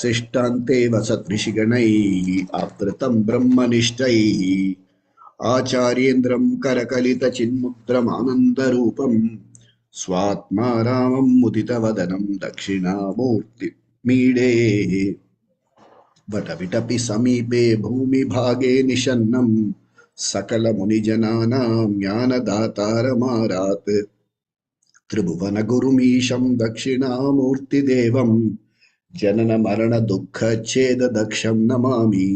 शिष्टान्ते वसदृषिगणैः आवृतं ब्रह्मनिष्ठैः आचार्येन्द्रं करकलितचिन्मुद्रमानन्दरूपं स्वात्मा रामं मुदितवदनं दक्षिणामूर्तिमीडे वटविटपि समीपे भूमिभागे निषन्नं सकलमुनिजनानां ज्ञानदातारमारात् त्रिभुवनगुरुमीशं दक्षिणामूर्तिदेवं जननमरणदुःखच्छेददक्षं नमामि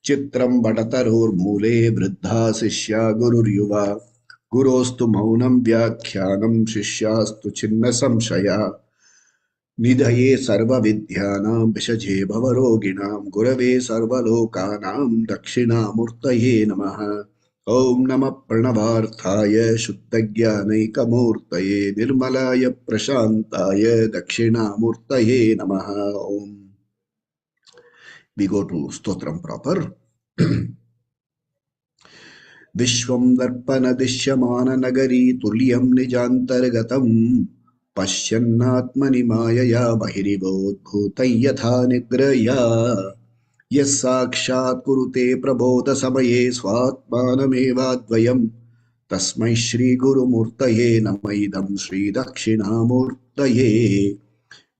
चित्रं वटतरोर्मूले वृद्धा शिष्या गुरुर्युवा गुरोस्तु मौनं व्याख्यानं शिष्यास्तु छिन्नसंशया निधये सर्वविद्यानां विषजे भवरोगिणां गुरवे सर्वलोकानां दक्षिणामूर्तये नमः। ॐ नमः प्रणवार्थाय शुद्धज्ञानैकमूर्तये निर्मलाय प्रशान्ताय दक्षिणामूर्तये नमः। ॐ We go to stotram proper. विश्वं दर्पणदिश्यमाननगरी तुल्यं निजान्तर्गतम् पश्यन्नात्मनि मायया बहिरिवोद्भूतं यथा निद्रया यः साक्षात् कुरुते प्रबोधसमये स्वात्मानमेवाद्वयम् तस्मै श्रीगुरुमूर्तये नमः इदं श्रीदक्षिणामूर्तये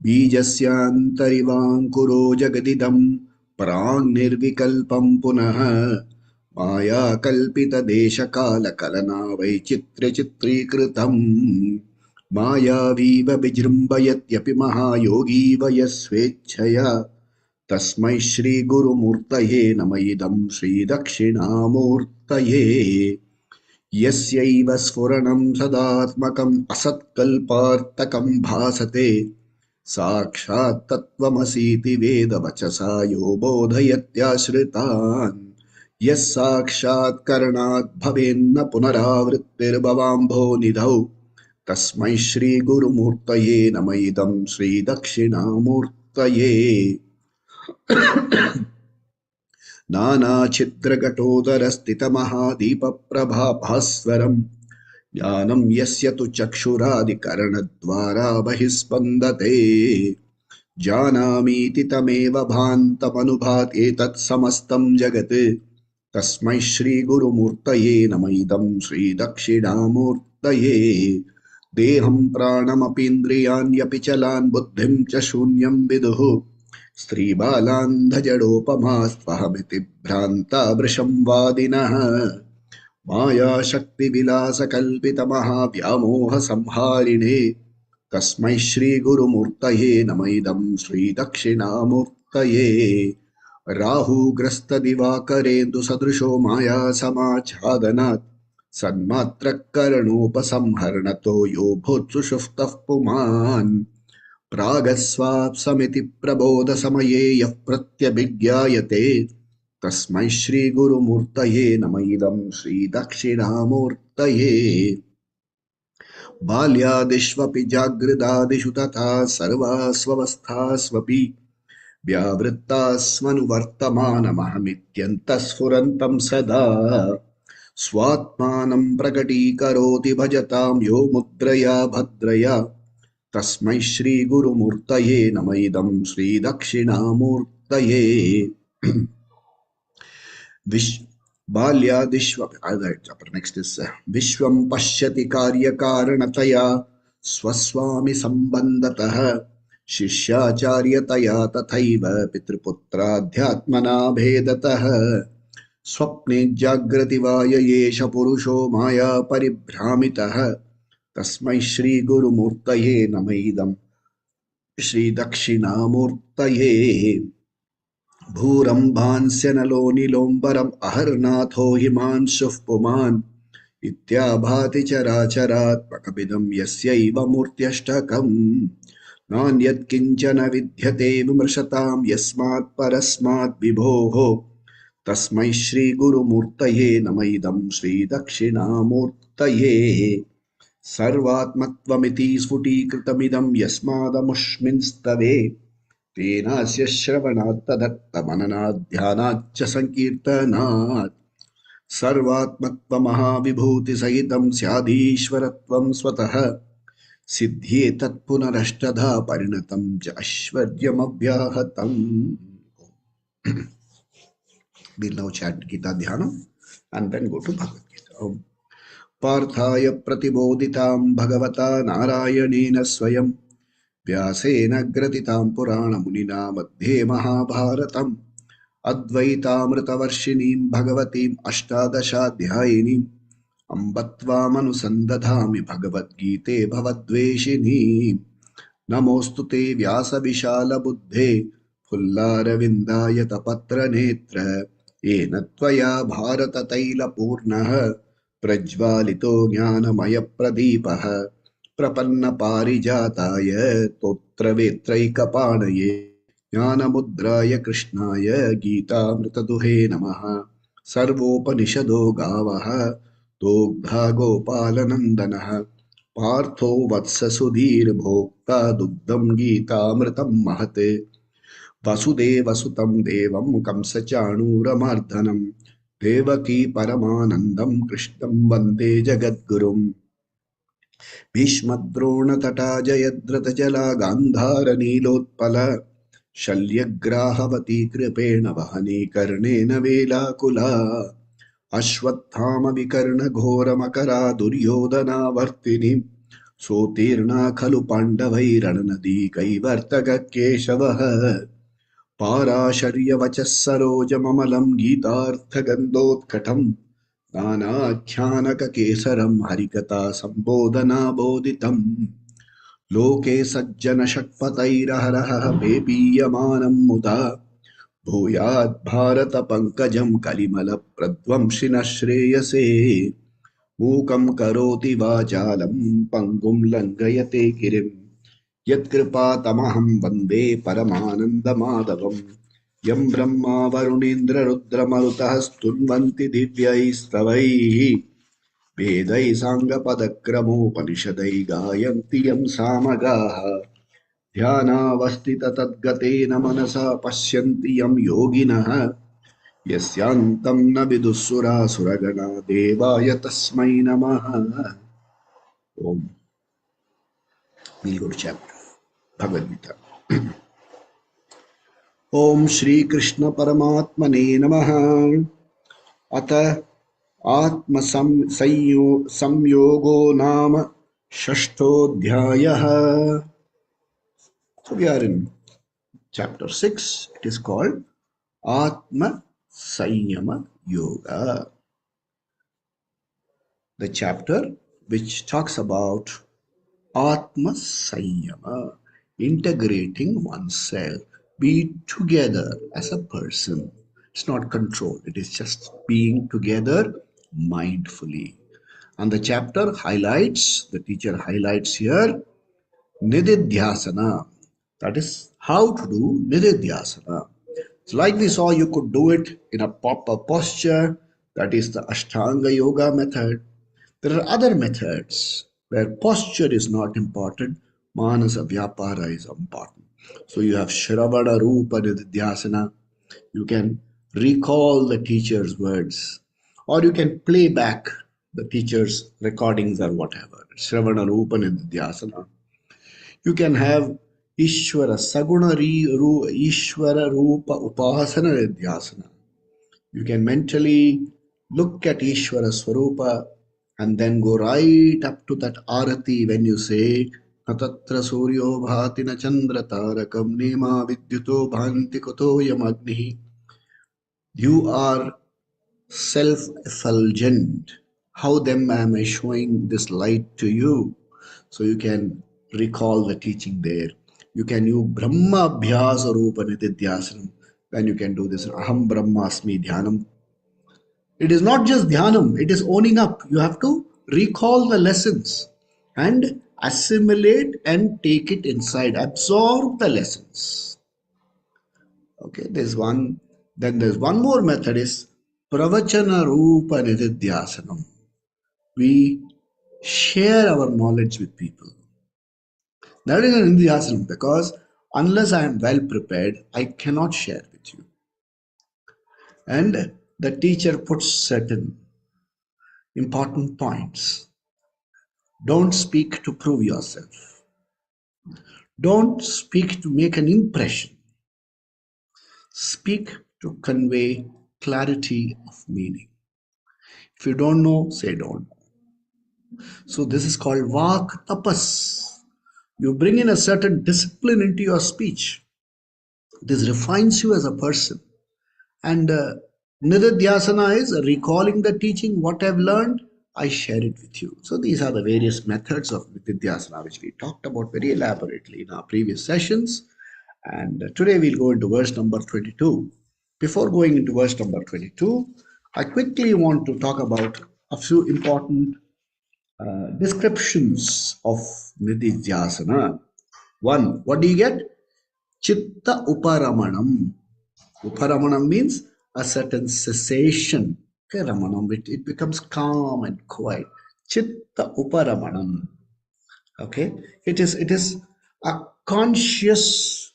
बीजस्यान्तरिवाङ्कुरो जगदिदं प्राङ्निर्विकल्पं पुनः माया कल्पितदेशकालकलना वैचित्र्यचित्रीकृतम् मायावीव विजृम्भयत्यपि महायोगी वयस्वेच्छया तस्मै श्रीगुरुमूर्तये नमः इदं श्रीदक्षिणामूर्तये यस्यैव स्फुरणं सदात्मकम् असत्कल्पार्थकं भासते साक्षात् तत्त्वमसीति वेदवचसा यो बोधयत्याश्रितान् यः साक्षात् करणात् भवेन्न पुनरावृत्तिर्भवाम्भो निधौ तस्मै श्रीगुरुमूर्तये नमः इदं श्रीदक्षिणामूर्तये नानाच्छिद्रघटोदरस्थितमहादीपप्रभाभास्वरम् ज्ञानं यस्य तु चक्षुरादिकरणद्वारा बहिस्पन्दते जानामीति तमेव भान्तमनुभाति तत्समस्तं जगत् तस्मै श्रीगुरुमूर्तये नमः इदं श्रीदक्षिणामूर्तये देहं प्राणमपीन्द्रियाण्यपि चलान् बुद्धिं च शून्यं विदुः स्त्रीबालान्धजडोपमास्त्वहमिति भ्रान्ता वृषं वादिनः मायाशक्तिविलासकल्पितमहाव्यामोहसंहारिणे तस्मै श्रीगुरुमूर्तये नमः इदं श्रीदक्षिणामूर्तये राहुग्रस्तदिवाकरेन्दुसदृशो मायासमाच्छादनात् सन्मात्रकरणोपसंहरणतो यो भूत्सुषुप्तः पुमान् प्रागस्वाप्समिति प्रबोधसमये यः प्रत्यभिज्ञायते तस्मै श्रीगुरुमूर्तये नमः इदं श्रीदक्षिणामूर्तये बाल्यादिष्वपि जागृदादिषु तथा सर्वास्वस्थास्वपि व्यावृत्तास्मनुवर्तमानमहमित्यन्तः स्फुरन्तं सदा स्वात्मानं प्रकटीकरोति भजतां यो मुद्रया भद्रया तस्मै श्रीगुरुमूर्तये नमः इदं श्रीदक्षिणामूर्तये next is विश्वं पश्यति कार्यकारणतया स्वस्वामि सम्बन्धतः शिष्याचार्यतया तथैव पितृपुत्राध्यात्मना भेदतः स्वप्ने जाग्रति वा येष पुरुषो माया परिभ्रामितः तस्मै श्रीगुरुमूर्तये नमः इदं श्रीदक्षिणामूर्तये भूरम्भांस्य नलो नीलोम्बरम् अहर्नाथो हिमांशुः पुमान् इत्याभाति चराचरात्मकमिदं यस्यैव मूर्त्यष्टकम् नान्यत्किञ्चन विद्यते विमृशतां यस्मात् परस्मात् विभोः तस्मै श्रीगुरुमूर्तये नमः इदं श्रीदक्षिणामूर्तये सर्वात्मत्वमिति स्फुटीकृतमिदं यस्मादमुष्मिंस्तवे तेनास्य श्रवणात् तदर्थमननात् ध्यानाच्च संकीर्तनात् सर्वात्मत्वमहाविभूतिसहितं स्यादीश्वरत्वं स्वतः सिद्ध्येतत् पुनरष्टधा परिणतं च ऐश्वर्यमव्याहतम्. We'll now chant Gita Dhyanam and then go to Bhagavad Gita. Om. पार्थाय प्रतिबोधितां भगवता नारायणेन स्वयं व्यासेन ग्रथितां पुराणमुनिना मध्ये महाभारतम् अद्वैतामृतवर्षिणीं भगवतीम् अष्टादशाध्यायिनीम् अम्ब त्वामनुसन्दधामि भगवद्गीते भवद्वेषिणीम् नमोऽस्तु ते व्यासविशालबुद्धे फुल्लारविन्दायतपत्रनेत्र येन त्वया भारततैलपूर्णः प्रज्वालितो ज्ञानमयप्रदीपः प्रपन्नपारिजाताय तोत्रवेत्रैकपाणये ज्ञानमुद्राय कृष्णाय गीतामृतदुहे नमः। सर्वोपनिषदो गावः दोग्धा गोपालनन्दनः पार्थो वत्ससुधीर्भोक्ता दुग्धं गीतामृतं महत् वसुदेवसुतं देवं कंसचाणूरमर्दनं देवकी परमानन्दं कृष्णं वन्दे जगद्गुरुम् भीष्मद्रोणतटा जयद्रथजला गान्धारनीलोत्पल शल्यग्राहवती कृपेण वहने कर्णेन वेलाकुला अश्वत्थामविकर्णघोरमकरा दुर्योधनावर्तिनीं सोत्तीर्णा खलु पाण्डवैरणनदी कैवर्तकः केशवः पाराशर्यवचः सरोजममलं गीतार्थगन्धोत्कटं नानाख्यानककेसरं हरिकथा सम्बोधनाबोधितम् लोके सज्जनषट्पथैरहरहः पेपीयमानं मुदा भूयात् भारतपङ्कजं कलिमलप्रध्वंसिनः श्रेयसे मूकं करोति वाचालं पङ्गुं लङ्घयते गिरिं यत्कृपातमहं वन्दे परमानन्दमाधवम् यं ब्रह्मा वरुणीन्द्ररुद्रमरुतः स्तुन्वन्ति दिव्यैस्तवैः वेदैः साङ्गपदक्रमोपनिषदैः गायन्ति यं सामगाः ध्यानावस्थिततद्गतेन मनसा पश्यन्ति यं योगिनः यस्यान्तं न विदुःसुरासुरगणा देवाय तस्मै नमः. Om. We'll go to chapter Bhagavad Gita. Om Shri Krishna Paramatmane Namaha. Atha Atma Samyogo Nama Shashtodhyayah. So we are in chapter 6. It is called Atma Sanyama Yoga. The chapter which talks about Atma Sanyama, integrating oneself, be together as a person. It's not control, it is just being together mindfully. And the chapter highlights, the teacher highlights here, Nididhyasana. That is how to do Nididhyasana. So like we saw, you could do it in a proper posture. That is the Ashtanga Yoga method. There are other methods where posture is not important. Manasa Vyapara is important. So you have Shravana Rupa Nididhyasana. You can recall the teacher's words, or you can play back the teacher's recordings or whatever. Shravana Rupa Nididhyasana. You can have Ishvara Ishvara Rupa Upasana Nidhyasana. You can mentally look at Ishvara Swarupa and then go right up to that Arati when you say Natatra Suryo Bhati na Chandra Tarakam Nema Vidyuto Bhanti Koto Yamagnihi. You are self-effulgent. How then am I showing this light to you? So you can recall the teaching there. You can use Brahma Abhyasa Rupa Nididhyasanam. Then you can do this Aham Brahmasmi Dhyanam. It is not just Dhyanam, it is owning up. You have to recall the lessons and assimilate and take it inside, absorb the lessons. Okay, there's one more method is Pravachana Rupa Nididhyasanam. We share our knowledge with people. That is an Nididhyasanam because unless I am well prepared, I cannot share with you. And the teacher puts certain important points. Don't speak to prove yourself. Don't speak to make an impression. Speak to convey clarity of meaning. If you don't know, say don't know. So this is called vak tapas. You bring in a certain discipline into your speech. This refines you as a person. And Nididhyasana is recalling the teaching, what I've learned, I share it with you. So these are the various methods of Nididhyasana which we talked about very elaborately in our previous sessions. And today we'll go into verse number 22. Before going into verse number 22, I quickly want to talk about a few important descriptions of Nididhyasana. One, what do you get? Chitta Uparamanam. Uparamanam means a certain cessation. Okay, Ramanam, it becomes calm and quiet. Chitta Uparamanam. Okay, it is a conscious,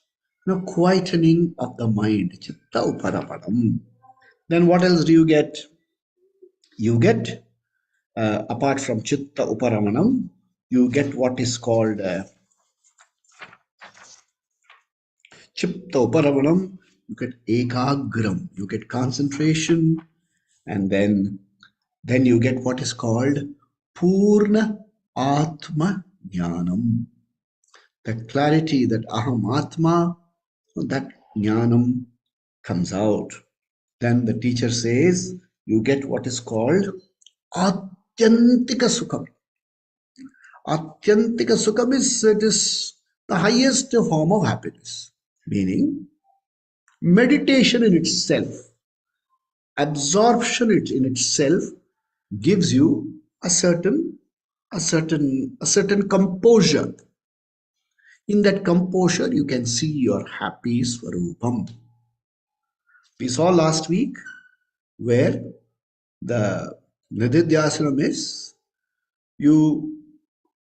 quietening of the mind. Chitta Uparamanam. Then what else do you get? You get apart from Chitta Uparamanam, you get what is called Chitta Uparamanam. You get Ekagram. You get concentration, and then you get what is called Purna Atma Jnanam. The clarity that Aham Atma, that Jnanam comes out. Then the teacher says you get what is called Atyantika Sukham. Atyantika Sukham is, it is the highest form of happiness. Meaning, meditation in itself, absorption in itself gives you a certain composure. In that composure, you can see your happy swarupam. We saw last week where the Nididhyasanam is you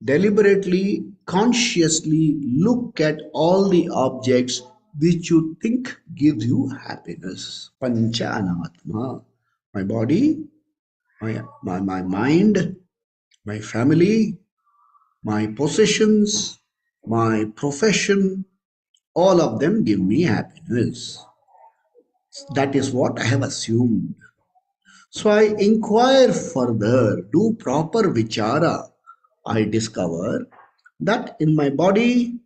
deliberately, consciously look at all the objects which you think gives you happiness. Pancha anatma. My body, my mind, my family, my possessions, my profession, all of them give me happiness. That is what I have assumed. So I inquire further, do proper vichara. I discover that in my body,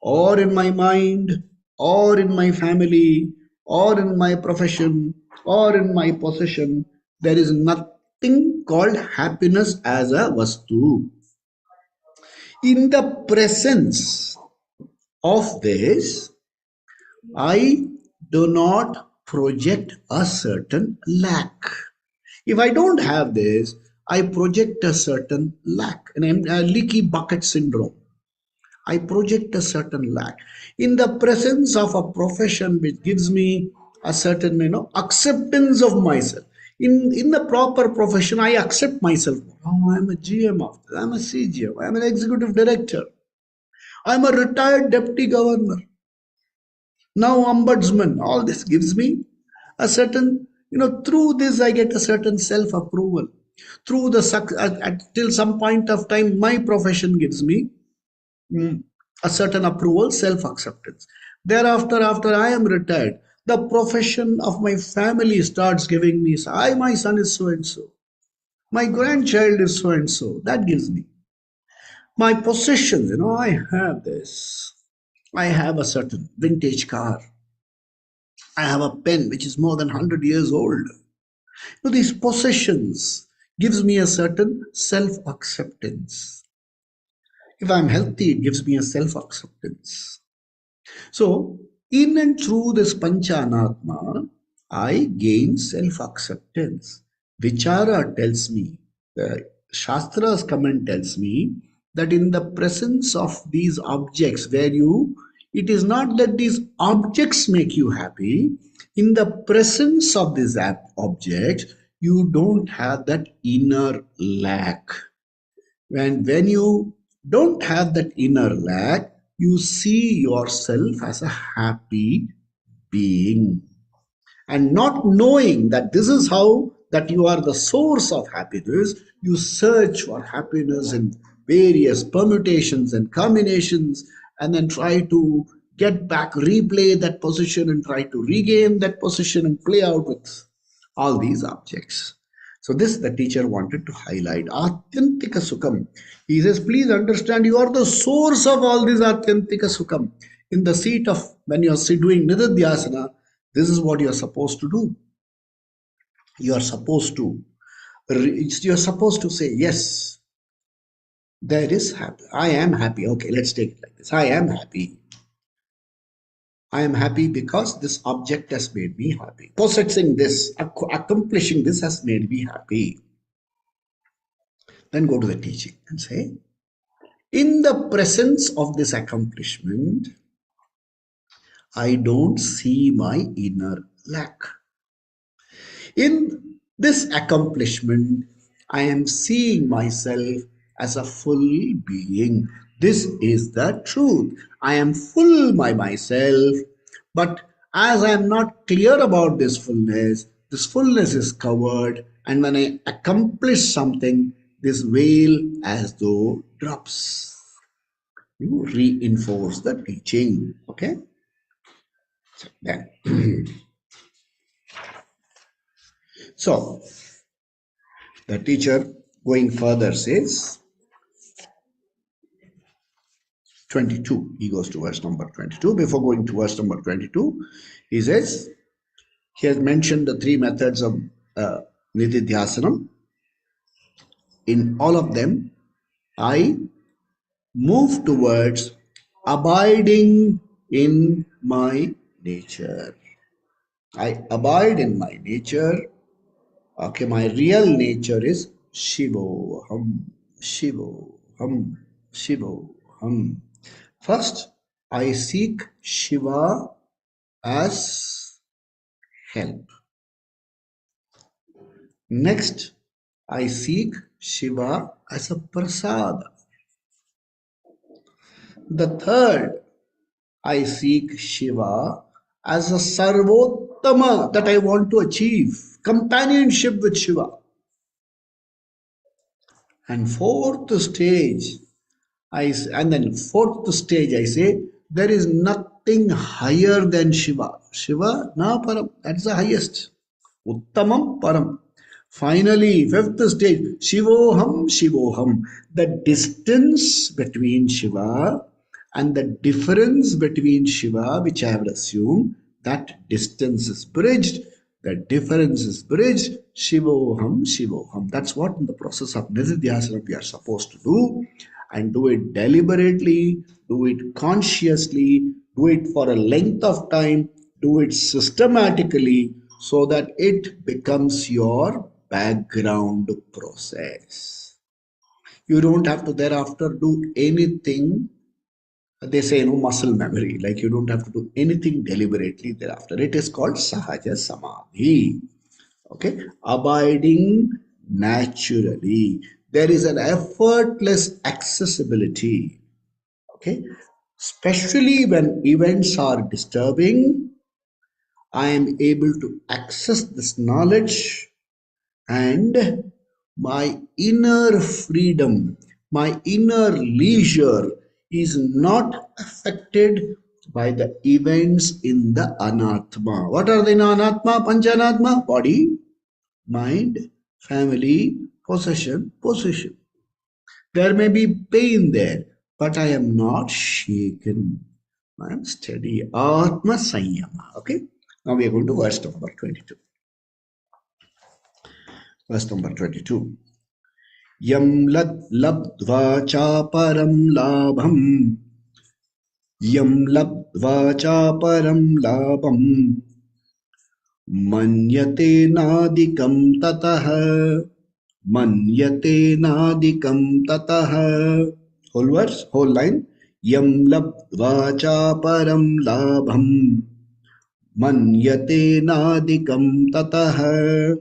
or in my mind, or in my family, or in my profession, or in my possession, there is nothing called happiness as a vastu. In the presence of this, I do not project a certain lack. If I don't have this, I project a certain lack, a leaky bucket syndrome. I project a certain lack. In the presence of a profession which gives me a certain, acceptance of myself. In the proper profession, I accept myself. Oh, I'm a GM of this. I'm a CGM. I'm an executive director. I'm a retired deputy governor. Now ombudsman. All this gives me a certain, through this I get a certain self-approval. Through till some point of time, my profession gives me a certain approval, self-acceptance. Thereafter, after I am retired, the profession of my family starts giving me, my son is so and so. My grandchild is so and so. That gives me. My possessions, I have this. I have a certain vintage car. I have a pen which is more than 100 years old. These possessions gives me a certain self-acceptance. If I'm healthy, it gives me a self-acceptance. So, in and through this Panchanatma, I gain self-acceptance. Vichara tells me, the Shastra's comment tells me that in the presence of these objects, it is not that these objects make you happy. In the presence of these objects, you don't have that inner lack. When you don't have that inner lack, you see yourself as a happy being. And not knowing that this is how, that you are the source of happiness, you search for happiness in various permutations and combinations, and then try to get back, replay that position, and try to regain that position and play out with all these objects. So this the teacher wanted to highlight. Atyantika Sukham. He says, please understand you are the source of all this Atyantika Sukham. In the seat of when you are doing Nididhyasana, this is what you are supposed to do. You are supposed to say, yes, there is happy. I am happy. Okay, let's take it like this. I am happy. I am happy because this object has made me happy. Possessing this, accomplishing this has made me happy. Then go to the teaching and say, in the presence of this accomplishment, I don't see my inner lack. In this accomplishment, I am seeing myself as a full being. This is the truth. I am full by myself, but as I am not clear about this fullness is covered, and when I accomplish something, this veil as though drops. You reinforce the teaching. Okay? Then, so the teacher going further says, 22. He goes to verse number 22. Before going to verse number 22, he says, he has mentioned the three methods of Nididhyasanam. In all of them, I move towards abiding in my nature. I abide in my nature. Okay, my real nature is Shivoham, Shivoham, Shivoham. First, I seek Shiva as help. Next, I seek Shiva as a prasad. The third, I seek Shiva as a sarvottama that I want to achieve, companionship with Shiva. And fourth stage, I say, there is nothing higher than Shiva. Shiva, na param, that's the highest. Uttamam param. Finally, fifth stage, Shivoham, Shivoham. The distance between Shiva and the difference between Shiva, which I have assumed, that distance is bridged. The difference is bridged. Shivoham, Shivoham. That's what in the process of Nididhyasana we are supposed to do. And do it deliberately, do it consciously, do it for a length of time, do it systematically so that it becomes your background process. You don't have to thereafter do anything. They say, muscle memory, like you don't have to do anything deliberately thereafter. It is called Sahaja Samadhi. Okay, abiding naturally. There is an effortless accessibility. Okay, especially when events are disturbing, I am able to access this knowledge, and my inner freedom, my inner leisure is not affected by the events in the anatma. What are the anatma? Panchanatma? Body, mind, family, possession, position. There may be pain there, but I am not shaken. I am steady. Atma Sanyama. Okay. Now we are going to verse number 22. Verse number 22. Yam labdva cha param labham. Yam labdva cha param labham. Manyate nadikam tataha. Manyate nadikam tataha. Whole verse, whole line. Yam labdva cha param labham. Manyate nadikam tataha.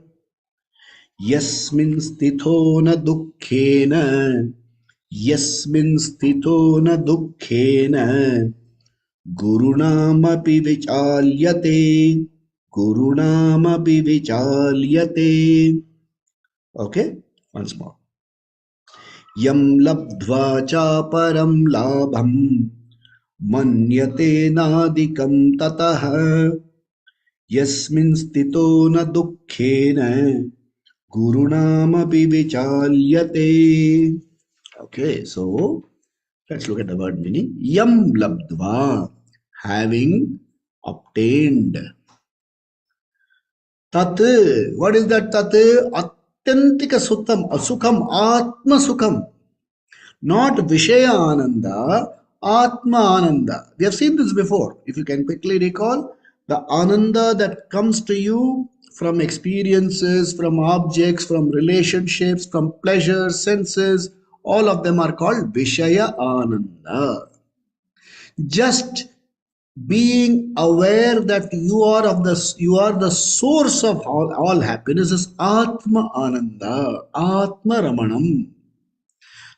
Yasmin sthito na dukkhena. Yasmin sthito na dukkhena. Gurunamapi vichalyate. Gurunamapi vichalyate. Okay, once more. यं लब्ध्वा चापरं लाभं मन्यते नादिकं ततः यस्मिन् स्थितो न दुःखेन गुरुणामपि विचाल्यते. Okay, so let's look at the word meaning. Yam labdva, having obtained. Tat, what is that tat? Atyantika sukham, atma sukham. Not Vishaya Ananda, Atma Ananda. We have seen this before. If you can quickly recall, the Ananda that comes to you from experiences, from objects, from relationships, from pleasure, senses, all of them are called Vishaya Ananda. Just being aware that you are the source of all happiness is Atma Ananda, Atma Ramanam.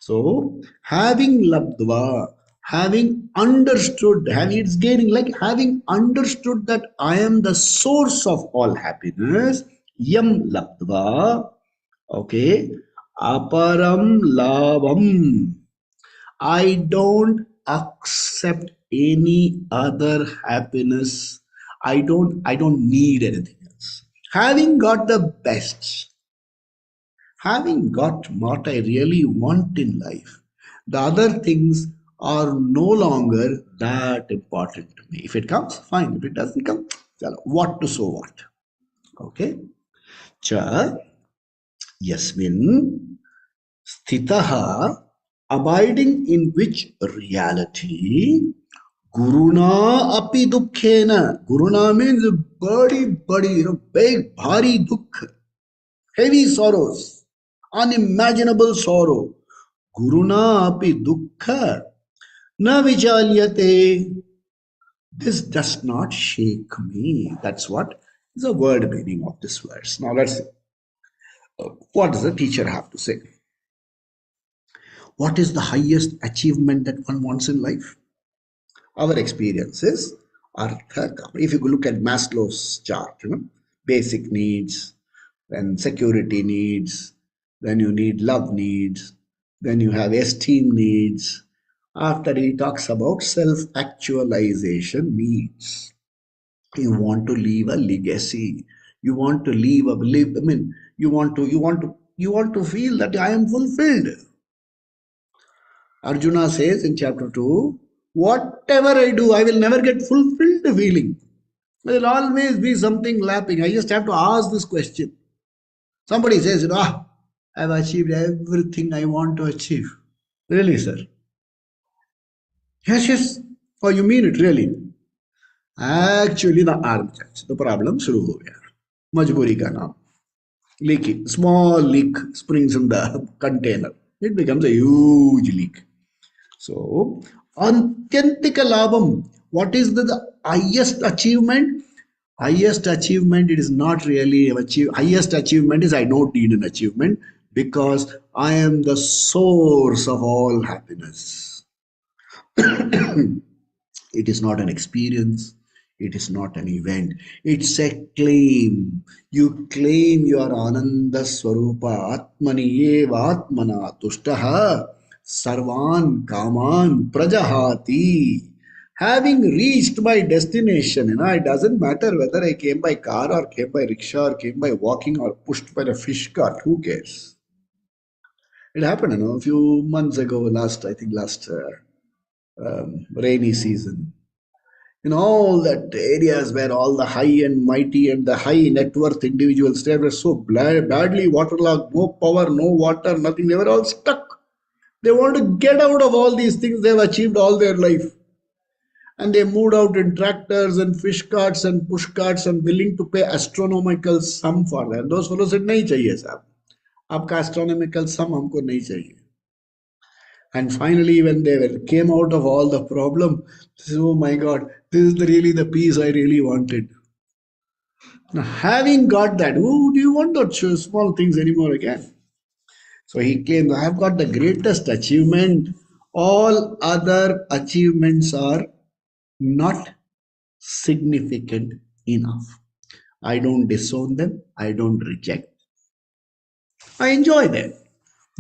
So, having labdva, having understood, having it's gaining, like having understood that I am the source of all happiness, yam labdva, okay, aparam labam. I don't accept any other happiness. I don't need anything else. Having got the best, having got what I really want in life, the other things are no longer that important to me. If it comes, fine. If it doesn't come, chalo, what to so what. Okay. Cha yasmin sthitaha, abiding in which reality guruna api dukkhena. Guruna means body, big, bhari dukh, heavy sorrows, unimaginable sorrow. Guruna api dukkha na vichalyate. This does not shake me. That's what is the word meaning of this verse. Now let's see. What does the teacher have to say? What is the highest achievement that one wants in life? Our experiences are if you look at Maslow's chart, basic needs, then security needs, then you need love needs, then you have esteem needs. After he talks about self-actualization needs, you want to leave a legacy. You want to live. I mean, you want to feel that I am fulfilled. Arjuna says in chapter 2, whatever I do, I will never get fulfilled feeling. There will always be something lapping. I just have to ask this question. Somebody says, I've achieved everything I want to achieve. Really, sir? Yes, yes. Oh, you mean it really? Actually, the problem शुरू हो गया. मजबूरी का नाम. Leaking. Small leak springs in the container. It becomes a huge leak. So, Antyantika Labham, what is the highest achievement? Highest achievement, it is not really highest achievement is I don't need an achievement because I am the source of all happiness. It is not an experience. It is not an event. It's a claim. You claim your Ananda Swarupa Atmani eva Atmana Tushtaha Sarvan Kaman Prajahati. Having reached my destination, it doesn't matter whether I came by car or came by rickshaw or came by walking or pushed by a fish cart. Who cares? It happened, a few months ago, I think last rainy season. In all that areas where all the high and mighty and the high net worth individuals, they were so badly waterlogged, no power, no water, nothing. They were all stuck. They want to get out of all these things they've achieved all their life. And they moved out in tractors and fish carts and push carts and willing to pay astronomical sum for that. And those fellows said, नहीं चाहिए साहब, आपका astronomical sum हमको नहीं चाहिए. And finally, when came out of all the problem, oh my God, this is really the peace I really wanted. Now, having got that, who do you want those small things anymore again? So he claimed, I have got the greatest achievement. All other achievements are not significant enough. I don't disown them. I don't reject. I enjoy them.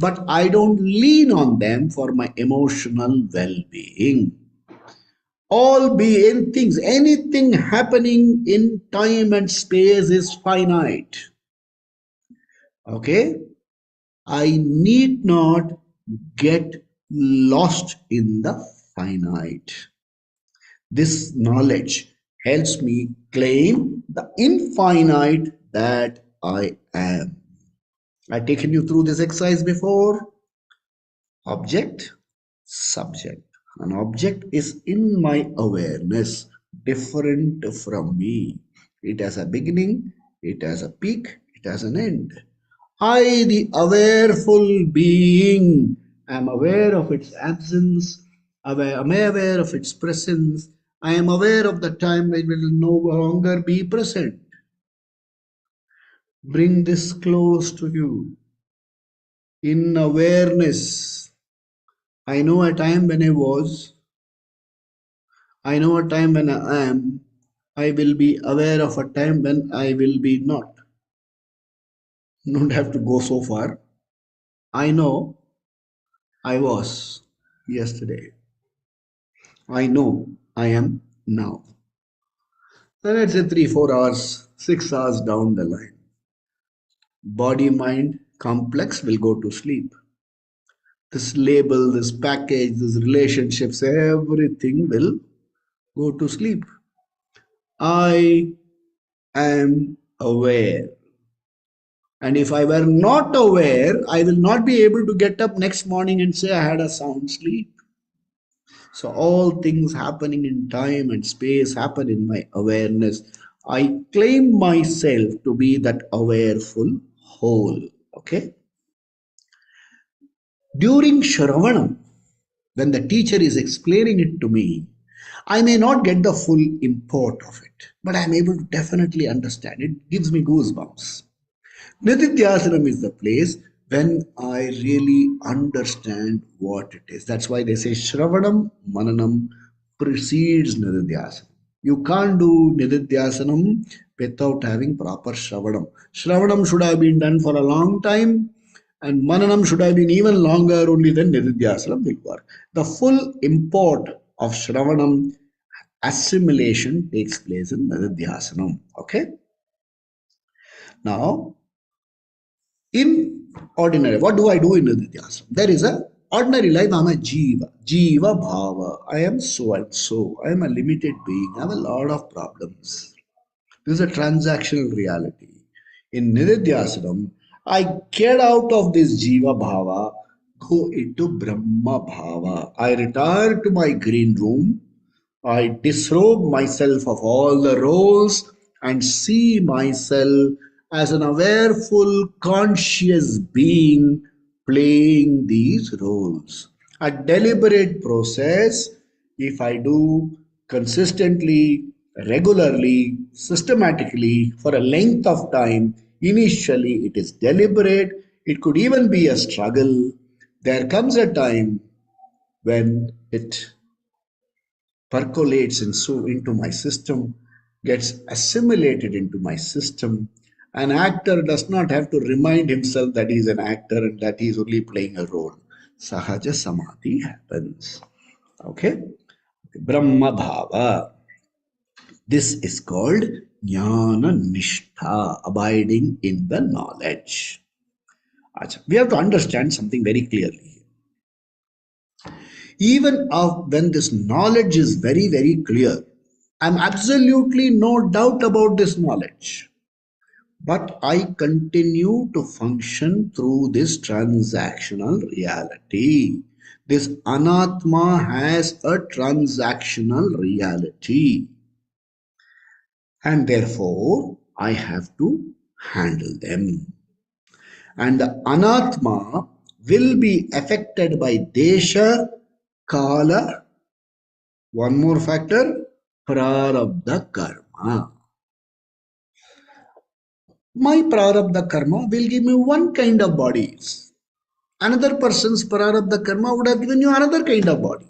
but I don't lean on them for my emotional well-being. All being things, anything happening in time and space is finite. Okay? I need not get lost in the finite. This knowledge helps me claim the infinite that I am. I've taken you through this exercise before. Object, subject. An object is in my awareness, different from me. It has a beginning, it has a peak, it has an end. I, the awareful being, am aware of its absence, am aware of its presence. I am aware of the time it will no longer be present. Bring this close to you. In awareness, I know a time when I was, I know a time when I am, I will be aware of a time when I will be not. Don't have to go so far. I know I was yesterday. I know I am now. Then let's say 3, 4 hours, 6 hours down the line. Body mind complex will go to sleep. This label, this package, these relationships, everything will go to sleep. I am aware. And if I were not aware, I will not be able to get up next morning and say I had a sound sleep. So all things happening in time and space happen in my awareness. I claim myself to be that awareful whole. Okay. During Shravanam, when the teacher is explaining it to me, I may not get the full import of it, but I am able to definitely understand. It gives me goosebumps. Nididhyasanam is the place when I really understand what it is. That's why they say Shravanam Mananam precedes Nididhyasanam. You can't do Nididhyasanam without having proper Shravanam. Shravanam should have been done for a long time, and Mananam should have been even longer, only then Nididhyasanam will work. The full import of Shravanam assimilation takes place in Nididhyasanam. Okay? Now, in ordinary, what do I do in Nidhyasana? There is a ordinary life. I'm a Jiva, Jiva Bhava. I am so and so. I am a limited being. I have a lot of problems. This is a transactional reality. In Nididhyasanam, I get out of this Jiva Bhava, go into Brahma Bhava. I retire to my green room. I disrobe myself of all the roles and see myself as an awareful, conscious being playing these roles. A deliberate process, if I do consistently, regularly, systematically, for a length of time, initially it is deliberate, it could even be a struggle. There comes a time when it percolates into my system, gets assimilated into my system. An actor does not have to remind himself that he's an actor and that he's only playing a role. Sahaja Samadhi happens. Okay? Brahma Bhava. This is called Jnana Nishtha, abiding in the knowledge. We have to understand something very clearly. Even when this knowledge is very, very clear, I'm absolutely no doubt about this knowledge. But I continue to function through this transactional reality. This anatma has a transactional reality. And therefore, I have to handle them. And the anatma will be affected by desha, kala, one more factor, prarabdha karma. My prarabdha karma will give me one kind of bodies. Another person's prarabdha karma would have given you another kind of body.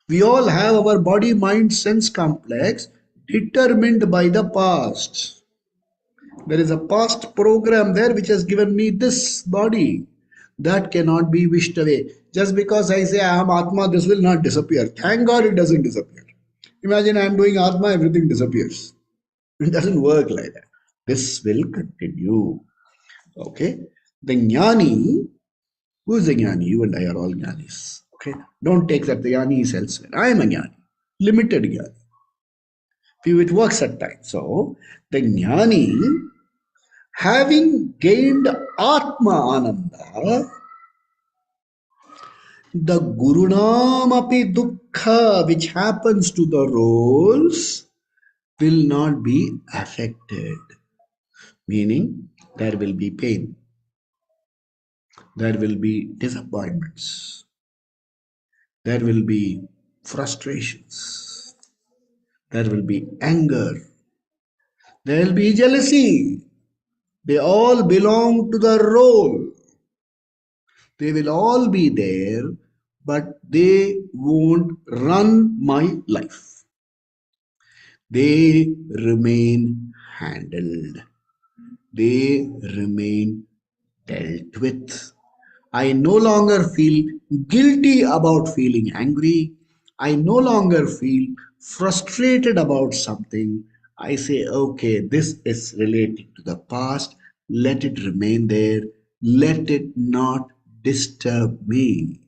We all have our body, mind, sense complex determined by the past. There is a past program there which has given me this body. That cannot be wished away. Just because I say I am Atma, this will not disappear. Thank God it doesn't disappear. Imagine I am doing Atma, everything disappears. It doesn't work like that. This will continue. Okay. The Jnani, who is the Jnani? You and I are all Jnanis. Okay. Don't take that the Jnani is elsewhere. I am a Jnani. Limited Jnani. It works at times. So the Jnani, having gained Atma Ananda, the Gurunam api dukkha which happens to the roles will not be affected. Meaning there will be pain, there will be disappointments, there will be frustrations, there will be anger, there will be jealousy. They all belong to the role. They will all be there, but they won't run my life. They remain handled. They remain dealt with. I no longer feel guilty about feeling angry. I no longer feel frustrated about something. I say, okay, this is related to the past. Let it remain there. Let it not disturb me.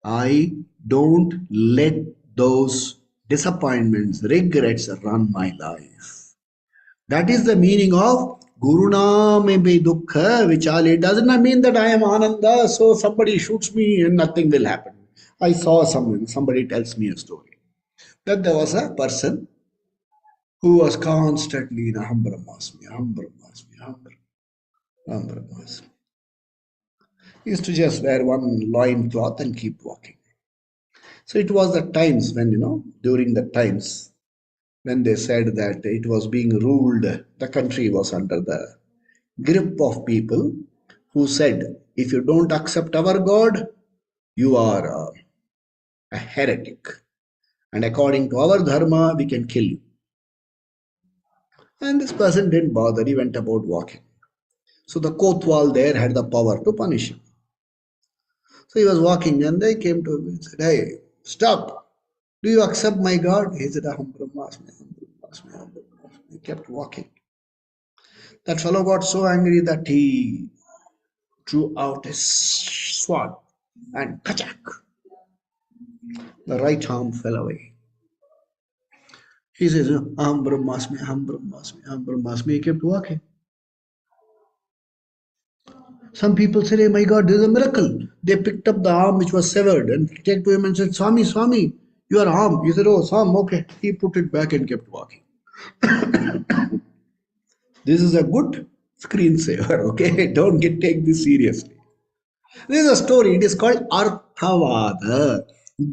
I don't let those disappointments, regrets run my life. That is the meaning of Guruna me be dukkha vichale. It does not mean that I am Ananda, so somebody shoots me and nothing will happen. I saw somebody tells me a story that there was a person who was constantly in Aham Brahmasmi, Aham Brahmasmi, Aham Brahmasmi. He used to just wear one loin cloth and keep walking. So it was the times when, during the times when they said that it was being ruled, the country was under the grip of people who said, if you don't accept our God, you are a heretic. And according to our dharma, we can kill you. And this person didn't bother, he went about walking. So the Kotwal there had the power to punish him. So he was walking and they came to him and said, hey, stop. Do you accept my God? He said, Aham Brahmasmi, Aham Brahmasmi, Aham Brahmasmi. He kept walking. That fellow got so angry that he drew out his sword and kachak, the right arm fell away. He says, Aham Brahmasmi, Aham Brahmasmi, Aham Brahmasmi. He kept walking. Some people said, hey, my God, this is a miracle. They picked up the arm which was severed and came to him and said, Swami, Swami, your arm. He said, oh, Swam, okay. He put it back and kept walking. This is a good screensaver, okay? Don't take this seriously. This is a story. It is called Arthavada,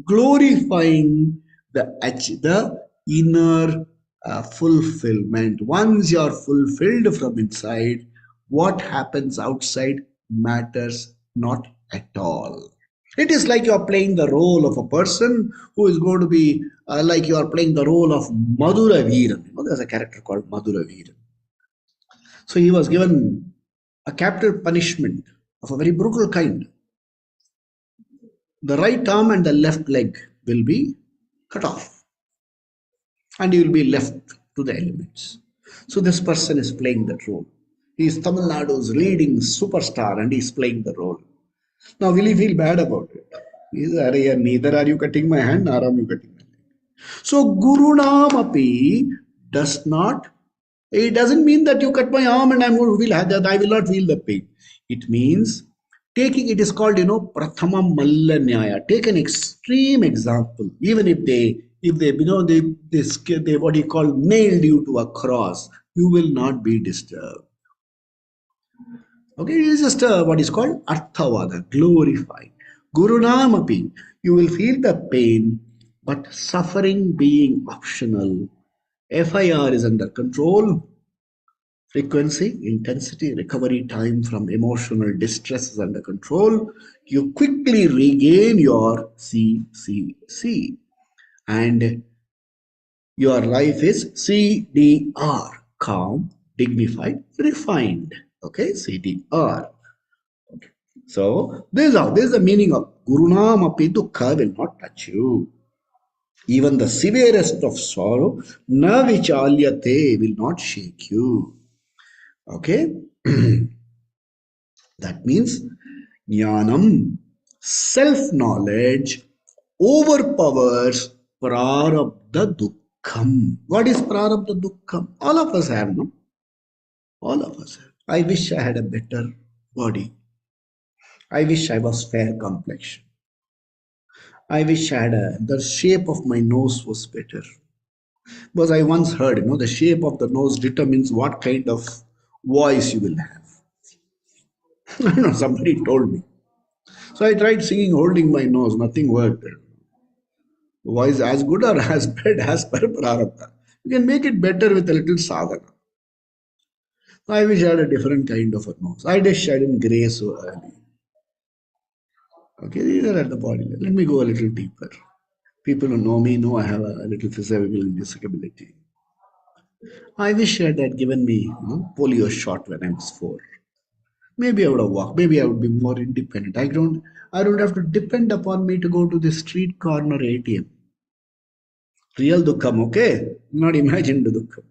glorifying the inner fulfillment. Once you are fulfilled from inside, what happens outside matters not at all. It is like you are playing the role of a person who is going to be like you are playing the role of Madhura Veeran. There's a character called Madhura Veeran. So he was given a capital punishment of a very brutal kind. The right arm and the left leg will be cut off and you will be left to the elements. So this person is playing that role. He is Tamil Nadu's leading superstar and he is playing the role. Now will he feel bad about it? He says, neither are you cutting my hand nor am you cutting my leg. So Guru Namapi does not, it doesn't mean that you cut my arm and I'm going to feel that I will not feel the pain. It means taking, it is called, Prathama Malla Nyaya. Take an extreme example. Even if they what you call nailed you to a cross, you will not be disturbed. Okay, it is just what is called Arthavada, glorified. Guru Namapi, you will feel the pain, but suffering being optional. FIR is under control. Frequency, intensity, recovery time from emotional distress is under control. You quickly regain your CCC. And your life is CDR, calm, dignified, refined. Okay, CTR. So this is the meaning of Gurunam api dukkha will not touch you. Even the severest of sorrow, na vichalyate, will not shake you. Okay, that means jnanam, self-knowledge, overpowers prarabdha dukkham. What is prarabdha dukkham? All of us have, no? All of us have. I wish I had a better body. I wish I was fair complexion. I wish I had the shape of my nose was better. Because I once heard, the shape of the nose determines what kind of voice you will have. I don't know, somebody told me. So I tried singing holding my nose, nothing worked. Voice as good or as bad as per prarabdha. You can make it better with a little sadhana. I wish I had a different kind of a nose. I wish I didn't gray so early. Okay, these are at the body level. Let me go a little deeper. People who know me know I have a little physical disability. I wish I had given me polio shot when I was 4. Maybe I would have walked. Maybe I would be more independent. I don't have to depend upon me to go to the street corner ATM. Real dukkham, okay? Not imagined dukkham.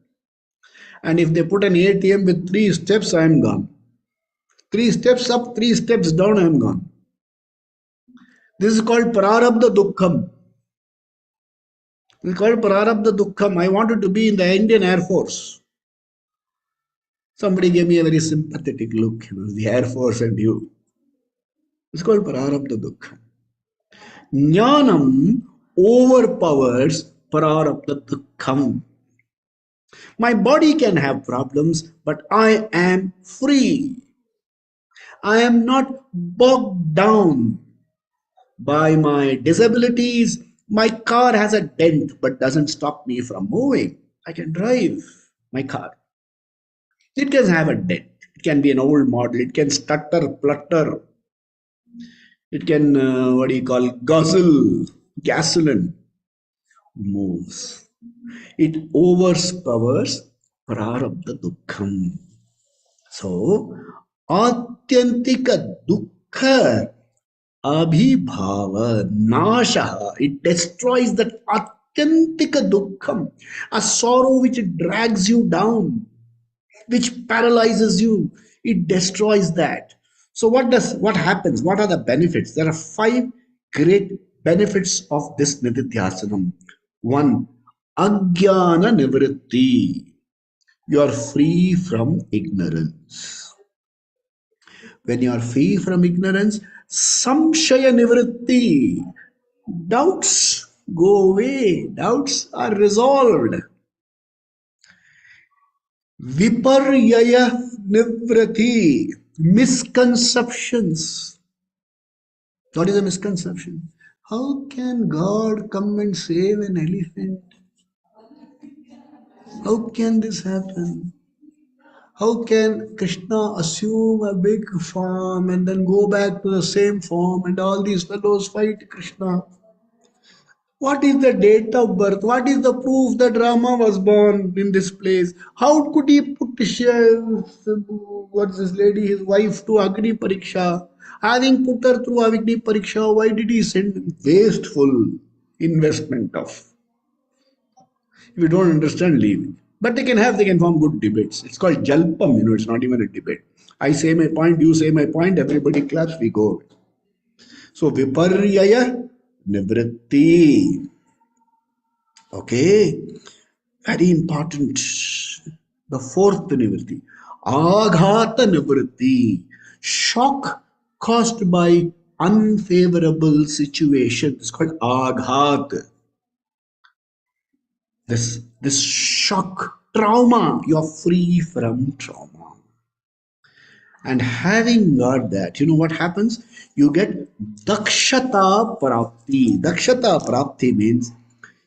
And if they put an ATM with 3 steps, I am gone. 3 steps up, 3 steps down, I am gone. This is called prarabdha dukkham. This is called prarabdha dukkham. I wanted to be in the Indian Air Force. Somebody gave me a very sympathetic look, the Air Force and you. It's called prarabdha dukkham. Jnanam overpowers prarabdha dukkham. My body can have problems, but I am free. I am not bogged down by my disabilities. My car has a dent, but doesn't stop me from moving. I can drive my car. It can have a dent. It can be an old model. It can stutter, flutter. It can, what do you call, guzzle, gasoline. Moves. It overpowers prarabdha dukkham. So, atyantika dukkha abhibhava nasha. It destroys that atyantika dukkham, a sorrow which drags you down, which paralyzes you. It destroys that. So what happens? What are the benefits? There are 5 great benefits of this nididhyasanam. 1, ajnana nivritti. You are free from ignorance. When you are free from ignorance, samshaya nivritti. Doubts go away. Doubts are resolved. Viparyaya nivrati, misconceptions. What is a misconception? How can God come and save an elephant? How can this happen? How can Krishna assume a big form and then go back to the same form and all these fellows fight Krishna? What is the date of birth? What is the proof that Rama was born in this place? How could he put what's this lady, his wife, to Agni Pariksha? Having put her through Agni Pariksha, why did he send wasteful investment of? If you don't understand, leave it. But they can form good debates. It's called Jalpam, it's not even a debate. I say my point, you say my point, everybody claps, we go. So Viparyaya Nivritti. Okay, very important. The 4th nivritti, aghata nivritti, shock caused by unfavorable situations. It's called aghat. This shock, trauma, you're free from trauma. And having got that, you know what happens? You get dakshata prapti. Dakshata prapti means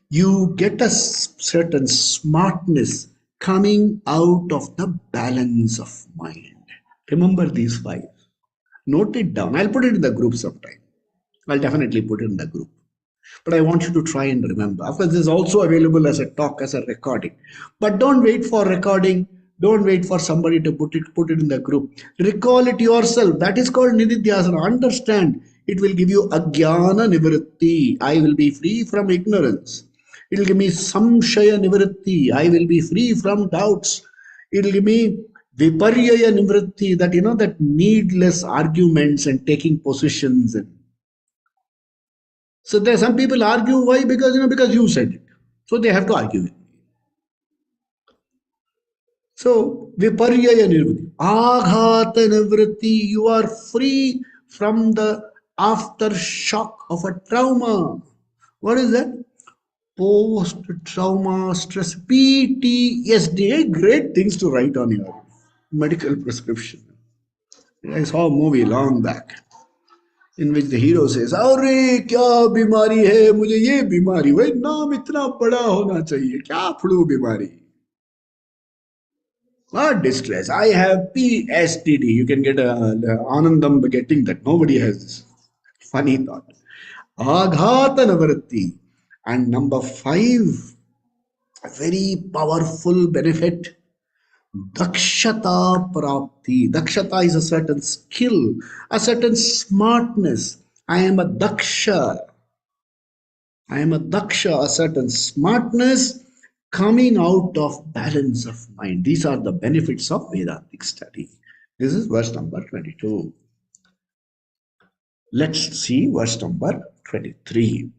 you get a certain smartness coming out of the balance of mind. Remember these 5. Note it down. I'll put it in the group sometime. I'll definitely put it in the group. But I want you to try and remember. Of course, this is also available as a talk, as a recording. But don't wait for recording. Don't wait for somebody to put it in the group. Recall it yourself. That is called nididhyasana. Understand. It will give you ajnana nivritti. I will be free from ignorance. It will give me samshaya nivritti. I will be free from doubts. It will give me viparyaya nivritti. That that needless arguments and taking positions. And so there some people argue why because you said it. So they have to argue it. So, viparyaya nirvati, aghata nivritti, you are free from the aftershock of a trauma. What is that? Post trauma stress, PTSD. Great things to write on your medical prescription. I saw a movie long back in which the hero says, अरे क्या बीमारी है मुझे ये बीमारी भाई नाम इतना बड़ा होना चाहिए क्या फ्लू बीमारी. Not distress. I have PSTD. You can get Anandam getting that. Nobody has this. Funny thought. Aghata Navritti. And number five, a very powerful benefit. Dakshata Prapti. Dakshata is a certain skill, a certain smartness. I am a Daksha. I am a daksha, a certain smartness coming out of balance of mind. These are the benefits of Vedantic study. This is verse number 22. Let's see verse number 23.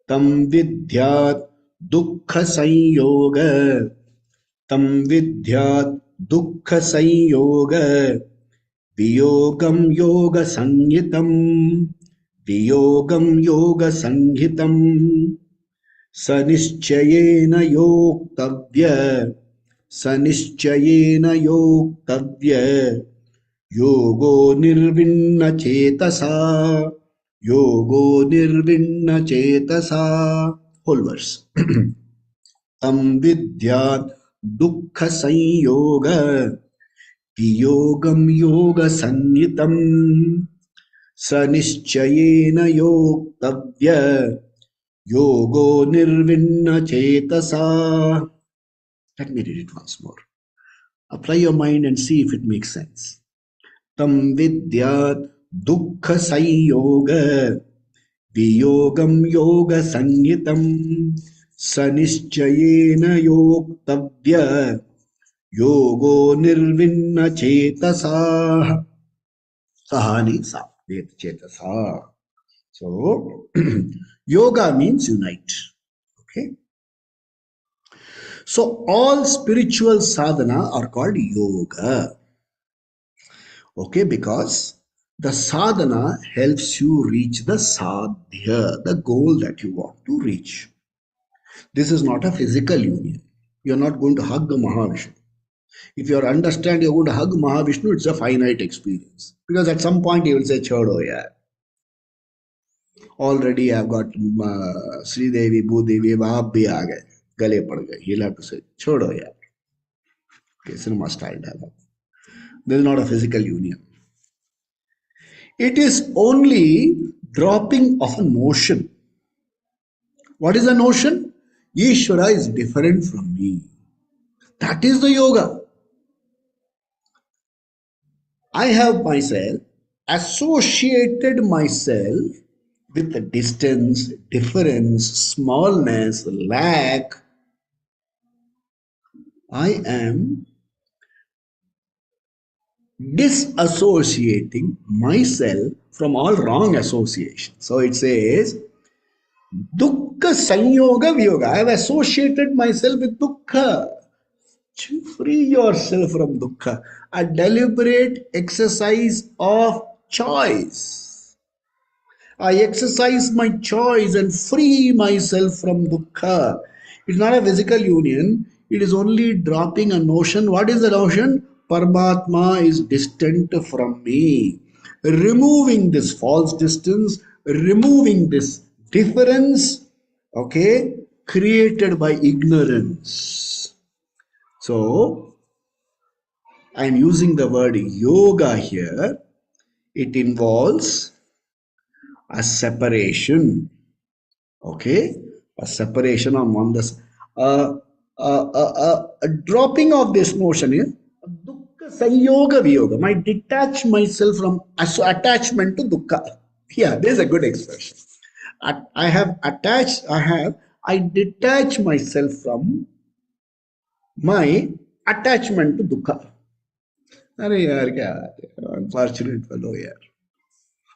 Tam vidyat dukkha sanyoga. Tam vidyat dukkha sanyoga. Viyogam yoga sanyitam. Viyogam yoga sanhitam. सनिश्चयेन योक्तव्य सनिश्चयेन योक्तव्य योगो निर्विण्ण चेतसा योगो निर्विण्ण चेतसा. Whole verse. तम विद्यात् दुःख संयोग वियोगम योग संहितम सनिश्चयेन योक्तव्य Yogo nirvinna chetasa. Let me read it once more. Apply your mind and see if it makes sense. Tam vidyat dukkha sanyoga viyogam yoga sanyitam sanischayena yoktavya yogo nirvinna chetasa. Sahani sa chetasa. So, yoga means unite. Okay. So, all spiritual sadhana are called yoga. Okay, because the sadhana helps you reach the sadhya, the goal that you want to reach. This is not a physical union. You're not going to hug the Mahavishnu. If you understand you're going to hug Mahavishnu, it's a finite experience. Because at some point he will say, Chodo, yeah. Already I've got Sri Devi, Bhudevi, Vahab bhi aa gaye, gale pad gaye. He'll have to say, Chodo yaar. Okay, cinema style dialogue. This is not a physical union. It is only dropping of a notion. What is a notion? Ishvara is different from me. That is the yoga. I have myself associated myself with the distance, difference, smallness, lack. I am disassociating myself from all wrong association. So it says, Dukkha Sanyoga Viyoga. I have associated myself with Dukkha. Free yourself from Dukkha. A deliberate exercise of choice. I exercise my choice and free myself from dukkha. It's not a physical union. It is only dropping a notion. What is the notion? Paramatma is distant from me. Removing this false distance, removing this difference, okay, created by ignorance. So, I am using the word yoga here. It involves a separation. Okay, a separation on one this a dropping of this notion is dukkha sanyoga viyoga. I detach myself from attachment to dukkha. Yeah, there's a good expression. I have attached, I detach myself from my attachment to dukkha. अरे यार क्या unfortunate fellow यार.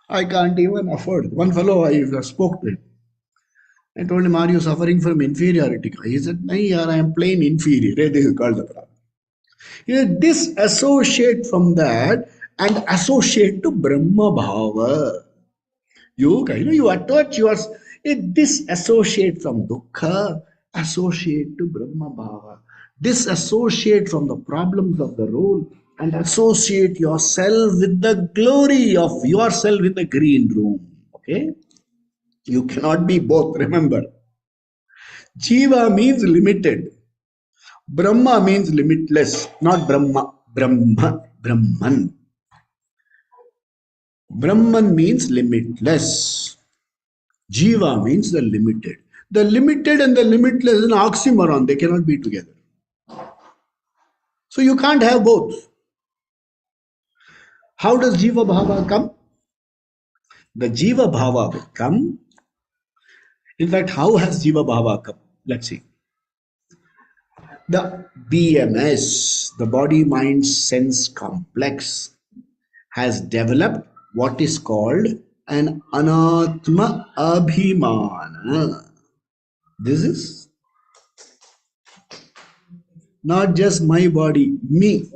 I can't even afford. One fellow I spoke to him. I told him, "Are you suffering from inferiority?" He said, "No, yaar, I am plain inferior." This is called the problem. You disassociate from that and associate to Brahma Bhava. You attach yours, it disassociate from dukkha, associate to Brahma Bhava. Disassociate from the problems of the role and associate yourself with the glory of yourself in the green room. Okay? You cannot be both, remember. Jiva means limited. Brahma means limitless, not Brahma. Brahman. Brahman means limitless. Jiva means the limited. The limited and the limitless is an oxymoron. They cannot be together. So you can't have both. How does Jiva Bhava come? The Jiva Bhava will come. In fact, how has Jiva Bhava come? Let's see. The BMS, the body mind sense complex, has developed what is called an anatma abhimana. This is not just my body, me.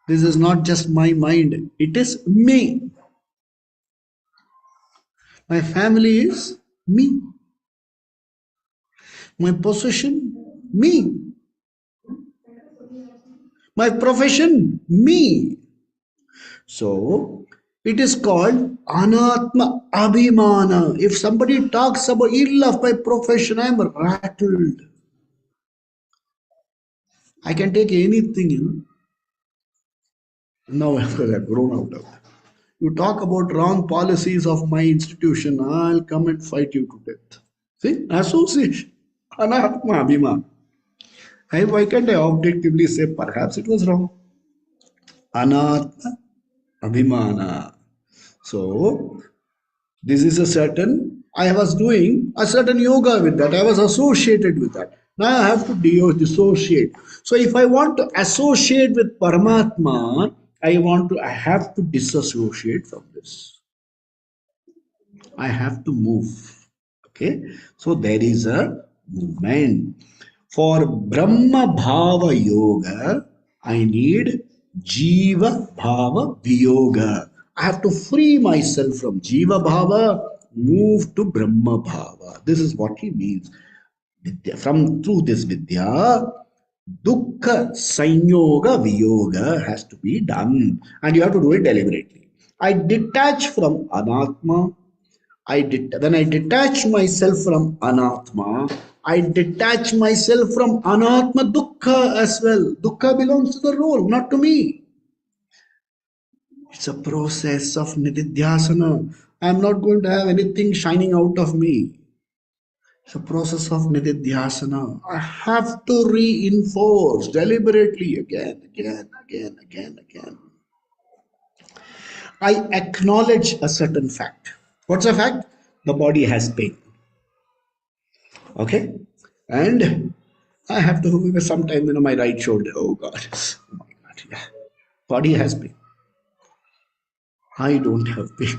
This is not just my mind, it is me. My family is me. My possession, me. My profession, me. So, it is called anatma abhimana. If somebody talks about ill of my profession, I am rattled. I can take anything. Now, after I've grown out of that. You talk about wrong policies of my institution, I'll come and fight you to death. See, association, anatma abhimana. Why can't I objectively say perhaps it was wrong? Anatma abhimana. So, this is a certain, I was doing a certain yoga with that. I was associated with that. Now I have to dissociate. So if I want to associate with Paramatma, I have to disassociate from this. I have to move. Okay. So there is a movement. For Brahma Bhava Yoga, I need Jiva Bhava Viyoga. I have to free myself from Jiva Bhava, move to Brahma Bhava. This is what he means. Through this Vidya, Dukkha Sanyoga Viyoga has to be done. And you have to do it deliberately. I detach from Anatma. When I detach myself from Anatma, I detach myself from Anatma Dukkha as well. Dukkha belongs to the role, not to me. It's a process of nididhyasana. I am not going to have anything shining out of me. It's a process of nididhyasana. I have to reinforce deliberately again. I acknowledge a certain fact. What's a fact? The body has pain. Okay, and I have to sometime my right shoulder. Oh God, oh my God, yeah. Body has pain. I don't have pain.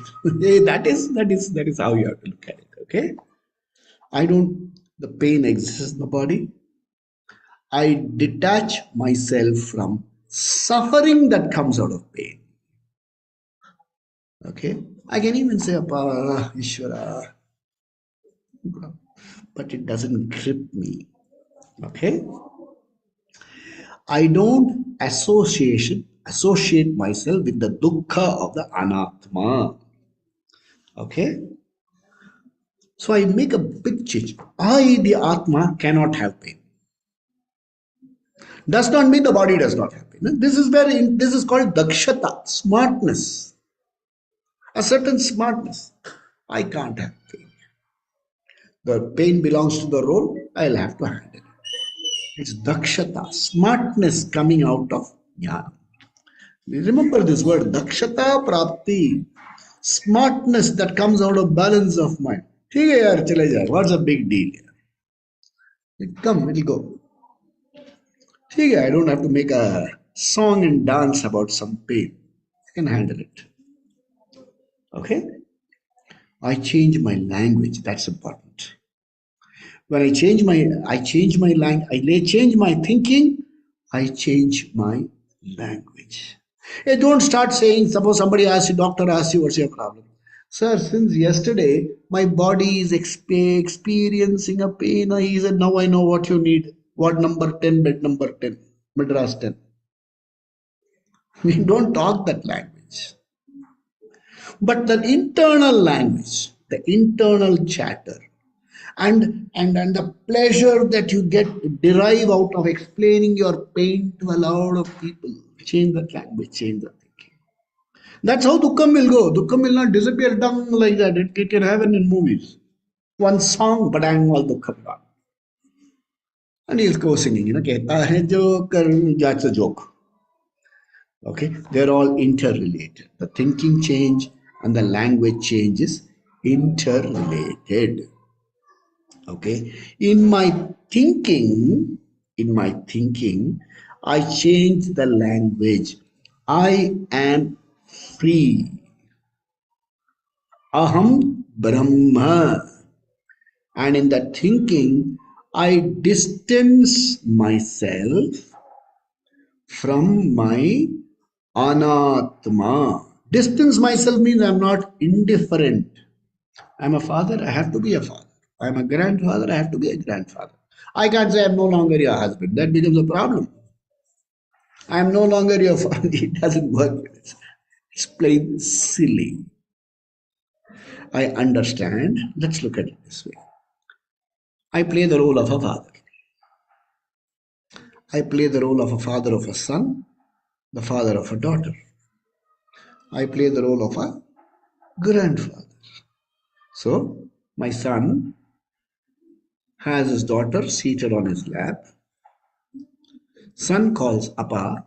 That is how you have to look at it. Okay, I don't. The pain exists in the body. I detach myself from suffering that comes out of pain. Okay, I can even say Appa, Ishvara, but it doesn't grip me. Okay, I don't associate myself with the dukkha of the anatma. Okay? So I make a big change. I, the atma, cannot have pain. Does not mean the body does not have pain. This is called dakshata, smartness. A certain smartness. I can't have pain. The pain belongs to the role. I'll have to handle it. It's dakshata, smartness coming out of jnana. Remember this word, dakshata prapti, smartness that comes out of balance of mind. ठीक है यार चले जाए, what's a big deal? It come, it'll go. ठीक है, I don't have to make a song and dance about some pain. I can handle it. Okay? I change my language. That's important. When I change my language, change my thinking, I change my language. Hey, don't start saying, suppose somebody asks you, doctor asks you, what's your problem? Sir, since yesterday, my body is experiencing a pain. He said, now I know what you need. Ward number 10, bed number 10, Madras 10. We don't talk that language. But the internal language, the internal chatter, and the pleasure that you get derive out of explaining your pain to a lot of people, change that language, change the thinking. That's how dukkam will go. Dukkam will not disappear down like that. It can happen in movies. One song, but I'm all dukkam gone. And he'll go singing, kehta hai jo kar, that's a joke. Okay, they're all interrelated. The thinking change and the language change is interrelated. Okay, in my thinking, I change the language. I am free. Aham Brahma. And in that thinking, I distance myself from my anatma. Distance myself means I'm not indifferent. I'm a father, I have to be a father. I'm a grandfather, I have to be a grandfather. I can't say I'm no longer your husband. That becomes a problem. I'm no longer your father. It doesn't work. It's plain silly. I understand. Let's look at it this way. I play the role of a father. I play the role of a father of a son, the father of a daughter. I play the role of a grandfather. So, my son has his daughter seated on his lap. Son calls Appa.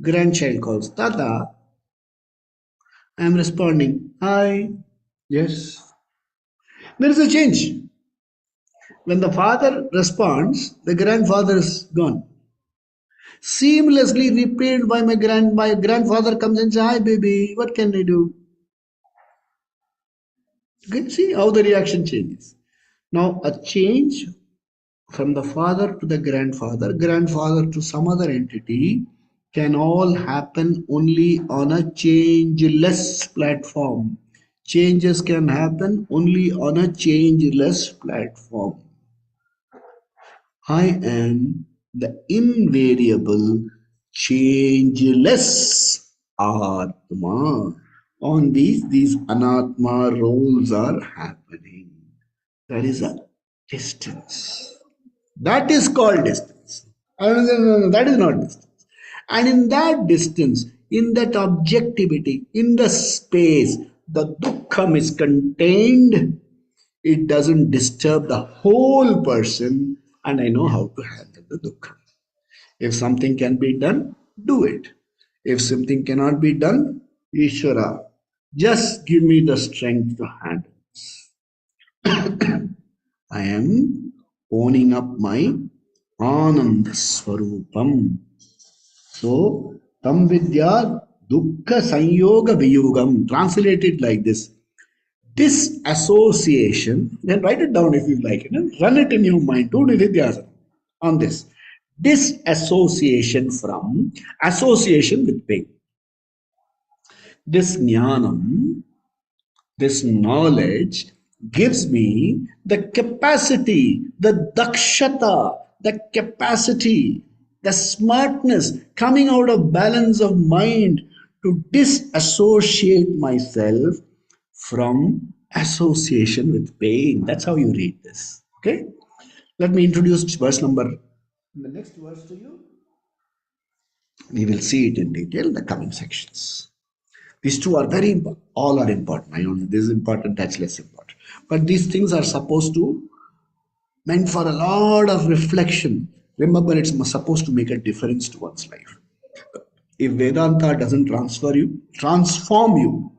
Grandchild calls Tata. I am responding, hi, yes. There is a change. When the father responds, the grandfather is gone. Seamlessly repaid by my grandfather comes and says, hi baby, what can I do? You can see how the reaction changes. Now a change from the father to the grandfather to some other entity can all happen only on a changeless platform. Changes can happen only on a changeless platform. I am the invariable, changeless Atma. On these Anatma roles are happening. There is a distance. That is called distance. No, that is not distance. And in that distance, in that objectivity, in the space, the dukkham is contained. It doesn't disturb the whole person, and I know how to handle the dukkham. If something can be done, do it. If something cannot be done, Ishvara, just give me the strength to handle. I am owning up my Ananda Swarupam. So, Tam Vidya Dukkha Sanyoga Viyugam, translated like this. Disassociation, then write it down if you like it, run it in your mind, do Nidhyasana on this. Disassociation from association with pain. This jnanam, this knowledge gives me the capacity, the dakshata, the capacity, the smartness coming out of balance of mind to disassociate myself from association with pain. That's how you read this. Okay? Let me introduce verse number. The next verse to you. We will see it in detail in the coming sections. These two are very important. All are important. I know this is important, that's less important. But these things are supposed to meant for a lot of reflection. Remember, it's supposed to make a difference to one's life. If Vedanta doesn't transform you,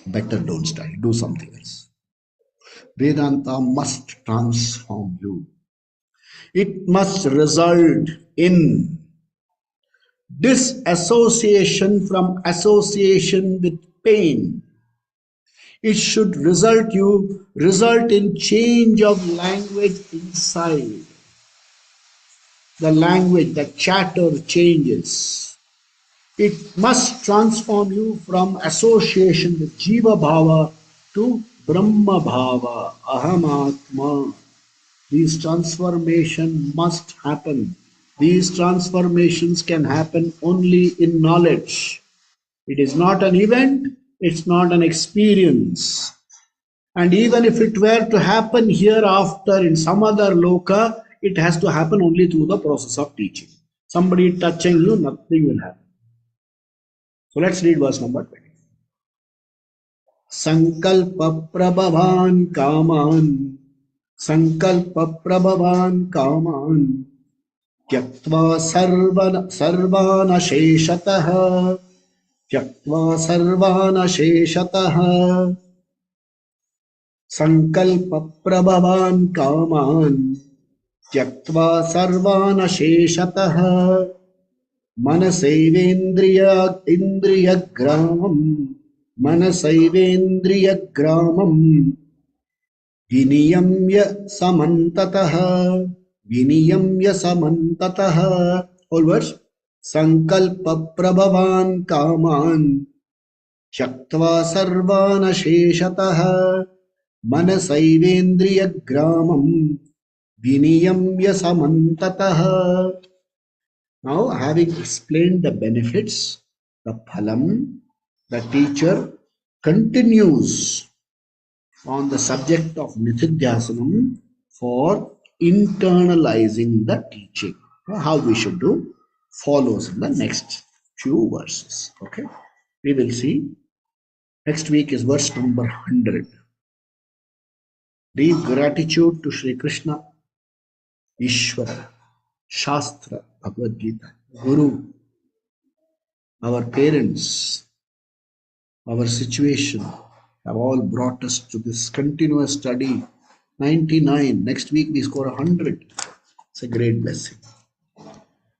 better don't study, do something else. Vedanta must transform you. It must result in disassociation from association with pain. It should result in change of language inside. The language, the chatter changes. It must transform you from association with Jiva Bhava to Brahma Bhava, Aham Atma. These transformations must happen. These transformations can happen only in knowledge. It is not an event, it's not an experience. And even if it were to happen hereafter in some other loka, it has to happen only through the process of teaching. Somebody touching you, nothing will happen. So let's read verse number 20. Sankalpa prabhavan kaman, Sankalpa prabhavan kaman, Tyaktva sarvana sheshatah, Tyaktva sarvana sheshatah, Sankalpa prabhavan kaman, Tyaktva sarvana sheshatah, Manasaivendriyagramam, Manasaivendriyagramam, Viniyamya samantatah, Viniyamya samantatah. All words. Sankalpa prabhavan kaman, Tyaktva sarvana sheshatah, Manasaivendriyagramam, Viniyamya samantatah. Now, having explained the benefits, the phalam, the teacher continues on the subject of nithidhyasanam for internalizing the teaching. How we should do follows in the next few verses. Okay, we will see. Next week is verse number 100. Deep gratitude to Sri Krishna, Ishvara, Shastra, Bhagavad Gita, Guru, our parents, our situation have all brought us to this continuous study. 99. Next week we score 100. It's a great blessing.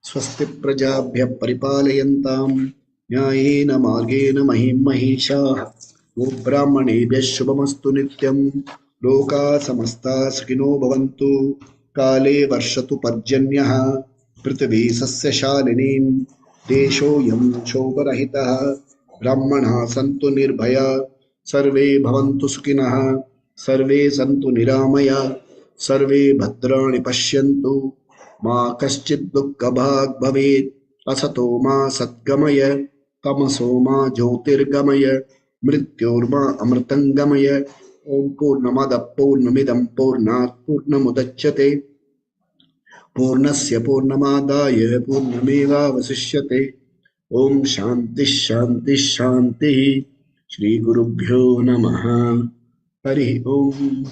Swasti prajabhya paripalayantam nyayena margena mahim mahisha gobrahmanebhya shubhamastu nityam loka samasta sakino bhavantu kale varshatu parjanyah prithvi sasya shalinim desho yam shogarahitah brahmana santu nirbhaya sarve bhavantu sukhinah sarve santu niramaya sarve bhadrani pashyantu Ma kaschid dukkha bhag bhavet asato ma satgamaya tamaso ma jyotirgamaya mrityorma amritangamaya Om Purnamada Purnamidam Purnat Purnamudachyate Purnasya Purnamadaya Purnameva Vasishyate Om Shanti Shanti Shanti Shri Gurubhyo Namaha Hari Om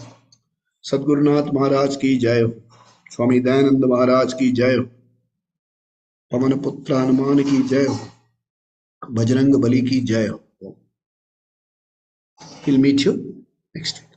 Sadgurunath Maharaj ki jai ho Swami Dayananda Maharaj ki jai ho Pavan Putra Hanuman ki jai ho Bajrang Bali ki jai ho. We'll meet you next time.